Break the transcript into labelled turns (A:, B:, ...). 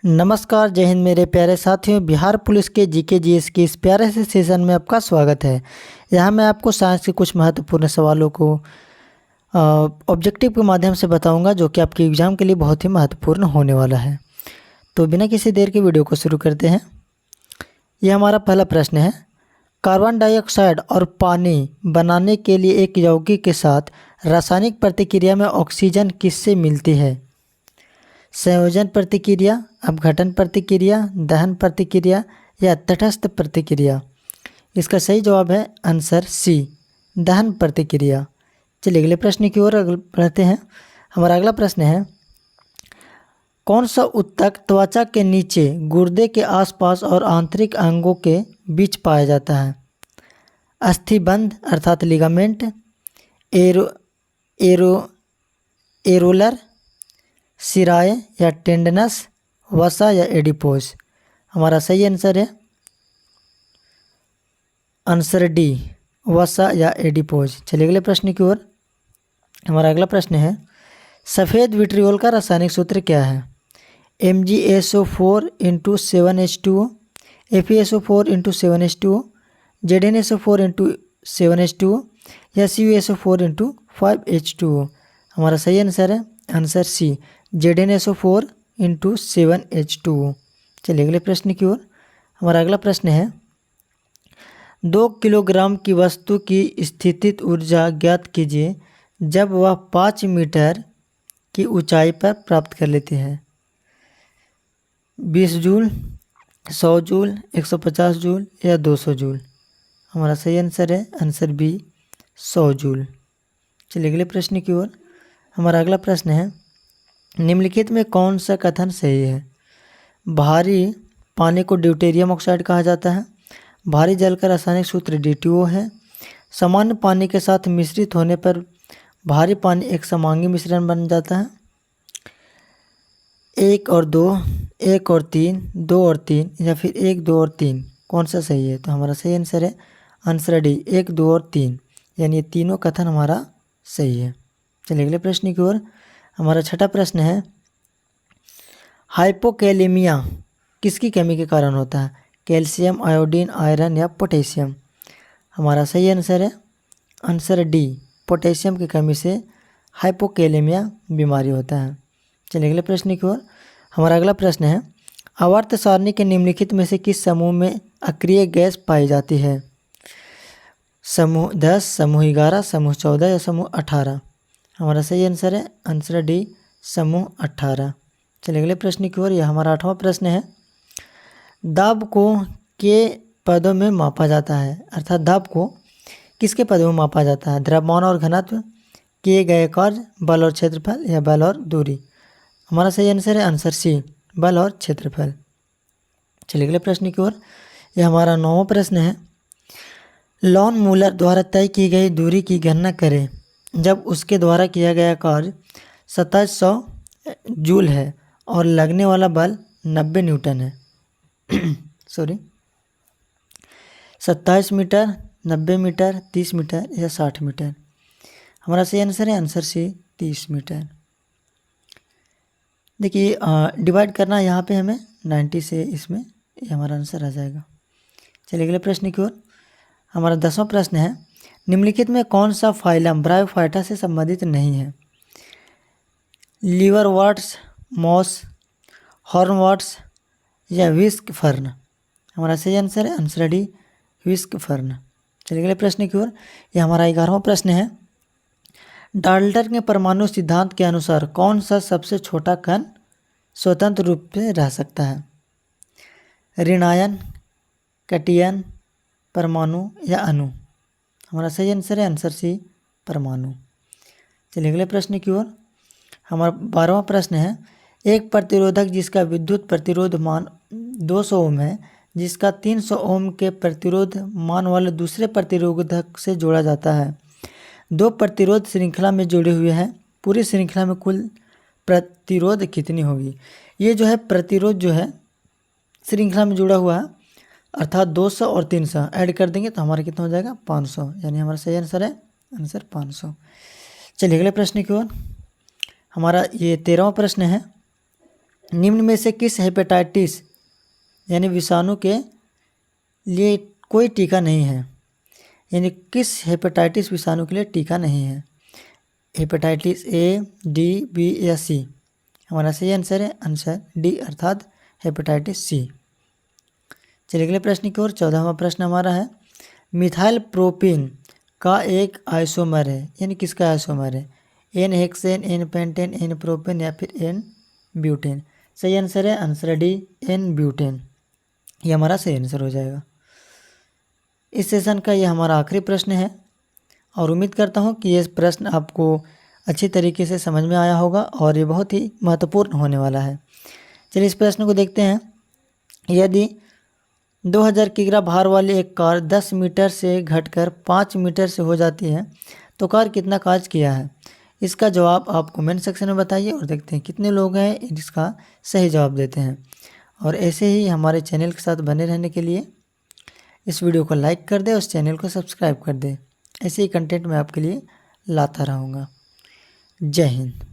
A: नमस्कार, जय हिंद मेरे प्यारे साथियों। बिहार पुलिस के जीके जीएस के इस प्यारे से सेशन में आपका स्वागत है। यहाँ मैं आपको साइंस के कुछ महत्वपूर्ण सवालों को ऑब्जेक्टिव के माध्यम से बताऊंगा, जो कि आपके एग्जाम के लिए बहुत ही महत्वपूर्ण होने वाला है। तो बिना किसी देर के वीडियो को शुरू करते हैं। यह हमारा पहला प्रश्न है, कार्बन डाइऑक्साइड और पानी बनाने के लिए एक यौगिक के साथ रासायनिक प्रतिक्रिया में ऑक्सीजन किससे मिलती है? संयोजन प्रतिक्रिया, अपघटन प्रतिक्रिया, दहन प्रतिक्रिया या तटस्थ प्रतिक्रिया? इसका सही जवाब है आंसर सी, दहन प्रतिक्रिया। चलिए अगले प्रश्न की ओर बढ़ते हैं। हमारा अगला प्रश्न है, कौन सा ऊतक त्वचा के नीचे, गुर्दे के आसपास और आंतरिक अंगों के बीच पाया जाता है? अस्थिबंध अर्थात लिगामेंट, एरो एरो एरोलर, सिराए या टेंडनस, वसा या एडिपोज? हमारा सही आंसर है आंसर डी, वसा या एडिपोज। चलिए अगले प्रश्न की ओर। हमारा अगला प्रश्न है, सफ़ेद विट्रियोल का रासायनिक सूत्र क्या है? MgSO4 into 7H2O, FeSO4 into 7H2O, ZnSO4 into 7H2O या CuSO4 इंटू 5H2O? हमारा सही आंसर है answer C, ZnSO4 into 7H2O। चलिए अगले प्रश्न की ओर। हमारा अगला प्रश्न है, 2 किलोग्राम की वस्तु की स्थितिज ऊर्जा ज्ञात कीजिए जब वह 5 मीटर की ऊंचाई पर प्राप्त कर लेती है। 20 जूल, 100 जूल, 150 जूल या 200 जूल? हमारा सही आंसर है आंसर बी, 100 जूल। चलिए अगले प्रश्न की ओर। हमारा अगला प्रश्न है, निम्नलिखित में कौन सा कथन सही है? भारी पानी को ड्यूटेरियम ऑक्साइड कहा जाता है। भारी जल का रासायनिक सूत्र D2O है। सामान्य पानी के साथ मिश्रित होने पर भारी पानी एक समांगी मिश्रण बन जाता है। 1 और 2, 1 और 3, 2 और 3 या फिर 1, 2 और 3? कौन सा सही है? तो हमारा सही आंसर है आंसर डी, 1, 2 और 3, यानी ये तीनों कथन हमारा सही है। चलिए अगले प्रश्न की ओर। हमारा छठा प्रश्न है, हाइपोकैलेमिया किसकी कमी के कारण होता है? कैल्शियम, आयोडीन, आयरन या पोटेशियम? हमारा सही आंसर है आंसर डी, पोटेशियम की कमी से हाइपोकैलेमिया बीमारी होता है। चलिए अगले प्रश्न की ओर। हमारा अगला प्रश्न है, आवर्त सारणी के निम्नलिखित में से किस समूह में अक्रिय गैस पाई जाती है? समूह 10, समूह 11, समूह 14 या समूह 18? हमारा सही आंसर है आंसर डी, समूह 18। चलिए अगले प्रश्न की ओर। यह हमारा 8वां प्रश्न है, दाब को के पदों में मापा जाता है, अर्थात दाब को किसके पदों में मापा जाता है? द्रव्यमान और घनत्व, किए गए कार्य, बल और क्षेत्रफल या बल और दूरी? हमारा सही आंसर है आंसर सी, बल और क्षेत्रफल। चलिए अगले प्रश्न की ओर। यह हमारा 9वां प्रश्न है, लॉन मूलर द्वारा तय की गई दूरी की गणना करें जब उसके द्वारा किया गया कार्य 2700 जूल है और लगने वाला बल 90 न्यूटन है। सॉरी, 27 मीटर, 90 मीटर, 30 मीटर या 60 मीटर? हमारा सही आंसर है आंसर सी, 30 मीटर। देखिए डिवाइड करना यहाँ पे हमें 90 से, इसमें ये हमारा आंसर आ जाएगा। चलिए अगले प्रश्न की ओर। हमारा 10वां प्रश्न है, निम्नलिखित में कौन सा फाइलम ब्रायोफाइटा से संबंधित नहीं है? लीवरवर्ट्स, मॉस, हॉर्नवर्ट्स या विस्क फर्न? हमारा सही आंसर है आंसर डी, विस्क फर्न। चलिए अगले प्रश्न की ओर। यह हमारा 11वां प्रश्न है, डाल्टन के परमाणु सिद्धांत के अनुसार कौन सा सबसे छोटा कण स्वतंत्र रूप से रह सकता है? ऋणायन, कैटियन, परमाणु या अणु? हमारा सही आंसर है आंसर सी, परमाणु। चलिए अगले प्रश्न की ओर। हमारा 12वां प्रश्न है, एक प्रतिरोधक जिसका विद्युत प्रतिरोध मान 200 ओम है, जिसका 300 ओम के प्रतिरोध मान वाले दूसरे प्रतिरोधक से जोड़ा जाता है। 2 प्रतिरोध श्रृंखला में जुड़े हुए हैं, पूरी श्रृंखला में कुल प्रतिरोध कितनी होगी? ये जो है प्रतिरोध जो है श्रृंखला में जुड़ा हुआ है, अर्थात 200 और 300 ऐड कर देंगे तो हमारा कितना हो जाएगा? 500, यानी हमारा सही आंसर है आंसर 500। चलिए अगले प्रश्न की ओर। हमारा ये 13वां प्रश्न है, निम्न में से किस हेपेटाइटिस यानी विषाणु के लिए कोई टीका नहीं है, यानी किस हेपेटाइटिस विषाणु के लिए टीका नहीं है? हेपेटाइटिस ए, डी, बी या सी? हमारा सही आंसर है आंसर डी अर्थात हेपेटाइटिस सी। चलिए अगले प्रश्न की ओर। 14वां प्रश्न हमारा है, मिथाइल प्रोपिन का एक आइसोमर है, यानी किसका आइसोमर है? N hexane, n pentane, n propane या फिर एन ब्यूटेन? सही आंसर है आंसर डी एन ब्यूटेन, ये हमारा सही आंसर हो जाएगा। इस सेशन का ये हमारा आखिरी प्रश्न है और उम्मीद करता हूँ कि ये प्रश्न आपको अच्छी तरीके से समझ में आया होगा और ये बहुत ही महत्वपूर्ण होने वाला है। चलिए इस प्रश्न को देखते हैं। यदि 2000 किग्रा भार वाली एक कार 10 मीटर से घटकर 5 मीटर से हो जाती है तो कार कितना काज किया है? इसका जवाब आप कमेंट सेक्शन में बताइए और देखते हैं कितने लोग हैं इसका सही जवाब देते हैं। और ऐसे ही हमारे चैनल के साथ बने रहने के लिए इस वीडियो को लाइक कर दें, उस चैनल को सब्सक्राइब कर दें। ऐसे ही कंटेंट मैं आपके लिए लाता रहूँगा। जय हिंद।